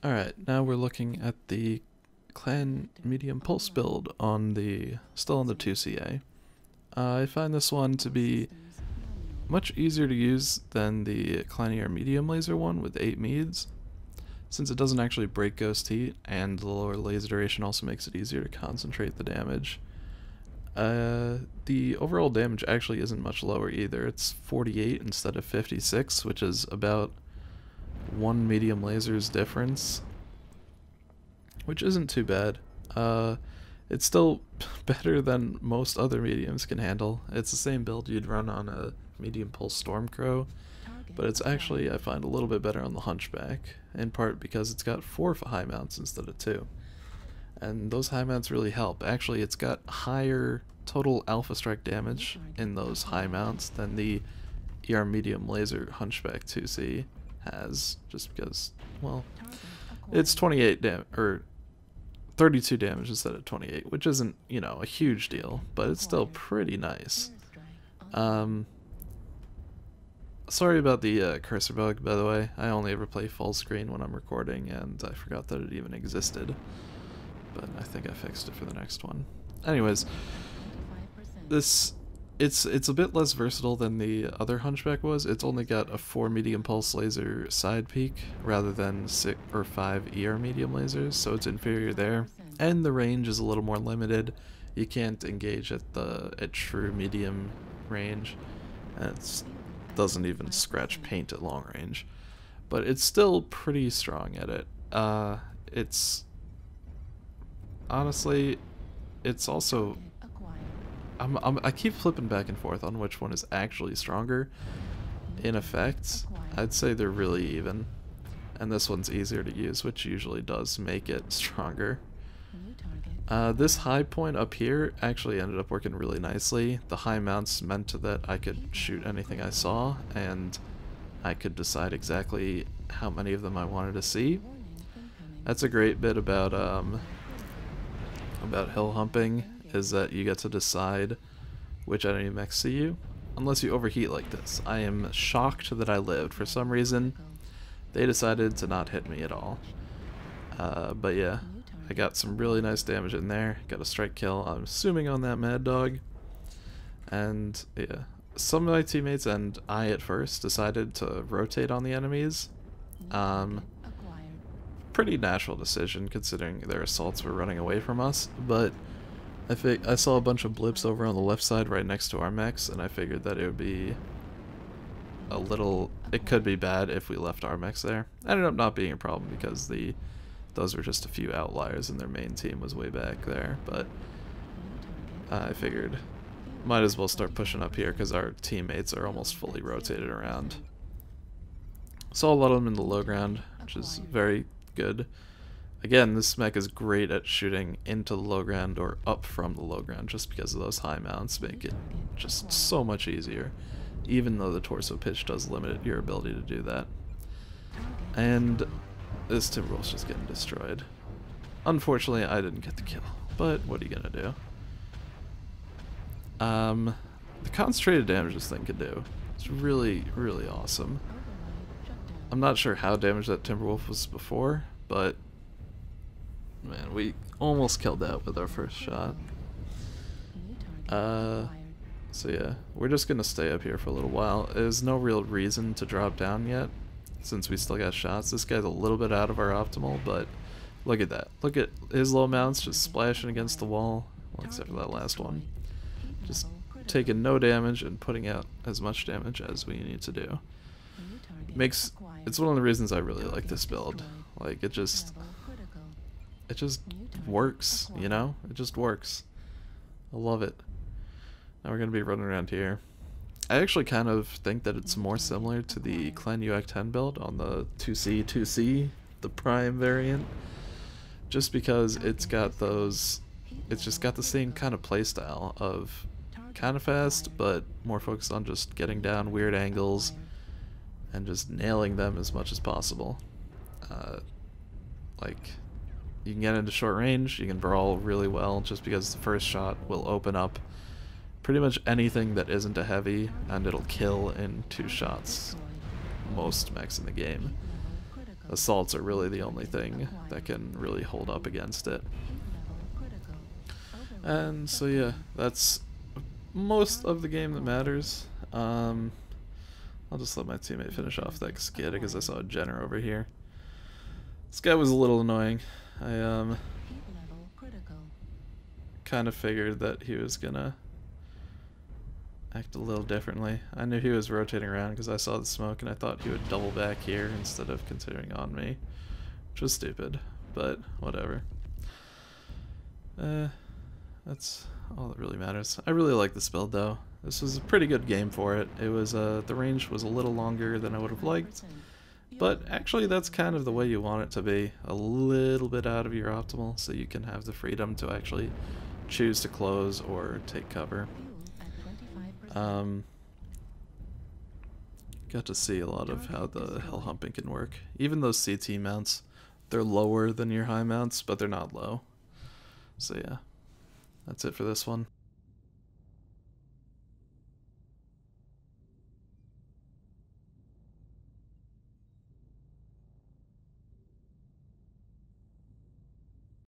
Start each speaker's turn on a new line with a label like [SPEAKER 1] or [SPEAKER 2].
[SPEAKER 1] Alright, now we're looking at the Clan Medium Pulse build on still on the 2CA. I find this one to be much easier to use than the Clan ER Medium Laser one with 8 meads, since it doesn't actually break Ghost Heat, and the lower laser duration also makes it easier to concentrate the damage. The overall damage actually isn't much lower either. It's 48 instead of 56, which is about one medium laser's difference, which isn't too bad. It's still better than most other mediums can handle. It's the same build you'd run on a medium pulse Stormcrow, but it's actually, I find, a little bit better on the Hunchback, in part because it's got 4 high mounts instead of 2. And those high mounts really help. Actually, it's got higher total alpha strike damage in those high mounts than the ER Medium Laser Hunchback 2C has, just because, well, it's 32 damage instead of 28, which isn't, you know, a huge deal, but it's still pretty nice. Sorry about the cursor bug, by the way. I only ever play full screen when I'm recording, and I forgot that it even existed. But I think I fixed it for the next one. Anyways, it's a bit less versatile than the other Hunchback was. It's only got a 4 medium pulse laser side peak rather than 6 or 5 ER medium lasers, so it's inferior there. And the range is a little more limited. You can't engage at true medium range, and it doesn't even scratch paint at long range. But it's still pretty strong at it. Honestly, it's also, I keep flipping back and forth on which one is actually stronger. In effect, I'd say they're really even, and this one's easier to use, which usually does make it stronger. This high point up here actually ended up working really nicely. The high mounts meant that I could shoot anything I saw, and I could decide exactly how many of them I wanted to see. That's a great bit about hill humping, is that you get to decide which enemy mechs see you, unless you overheat like this. I am shocked that I lived. For some reason, they decided to not hit me at all. But yeah, I got some really nice damage in there. Got a strike kill, I'm assuming on that Mad Dog. And yeah, some of my teammates and I at first decided to rotate on the enemies. Pretty natural decision considering their assaults were running away from us, but I saw a bunch of blips over on the left side right next to our mechs, and I figured that it would be it could be bad if we left our mechs there. Ended up not being a problem because those were just a few outliers and their main team was way back there, but I figured might as well start pushing up here because our teammates are almost fully rotated around. Saw a lot of them in the low ground, which is very good. Again, this mech is great at shooting into the low ground or up from the low ground just because of those high mounts make it just so much easier, even though the torso pitch does limit your ability to do that. And this Timberwolf's just getting destroyed. Unfortunately, I didn't get the kill, but what are you gonna do? The concentrated damage this thing can do, it's really, really awesome. I'm not sure how damaged that Timberwolf was before, but man, we almost killed that with our first shot. So yeah, we're just gonna stay up here for a little while. There's no real reason to drop down yet, since we still got shots. This guy's a little bit out of our optimal, but look at that. Look at his low mounts just splashing against the wall, well, except for that last one. Just taking no damage and putting out as much damage as we need to do. It's one of the reasons I really like this build. Like, it just works, you know? It just works. I love it. Now we're gonna be running around here. I actually kind of think that it's more similar to the Clan UAC-10 build on the 2C, the Prime variant, just because it's got just got the same kind of playstyle of kind of fast, but more focused on just getting down weird angles and just nailing them as much as possible. Like, you can get into short range, you can brawl really well, just because the first shot will open up pretty much anything that isn't a heavy, and it'll kill in 2 shots most mechs in the game. assaults are really the only thing that can really hold up against it. And so yeah, that's most of the game that matters. I'll just let my teammate finish off that skid because I saw a Jenner over here. This guy was a little annoying. I kind of figured that he was gonna act a little differently. I knew he was rotating around because I saw the smoke and I thought he would double back here instead of continuing on me, which was stupid, but whatever. That's all that really matters. I really like this build though. This was a pretty good game for it. It was the range was a little longer than I would have liked, but actually that's kind of the way you want it to be. A little bit out of your optimal so you can have the freedom to actually choose to close or take cover. Got to see a lot of how the hell humping can work. Even those CT mounts, they're lower than your high mounts, but they're not low. So yeah, that's it for this one.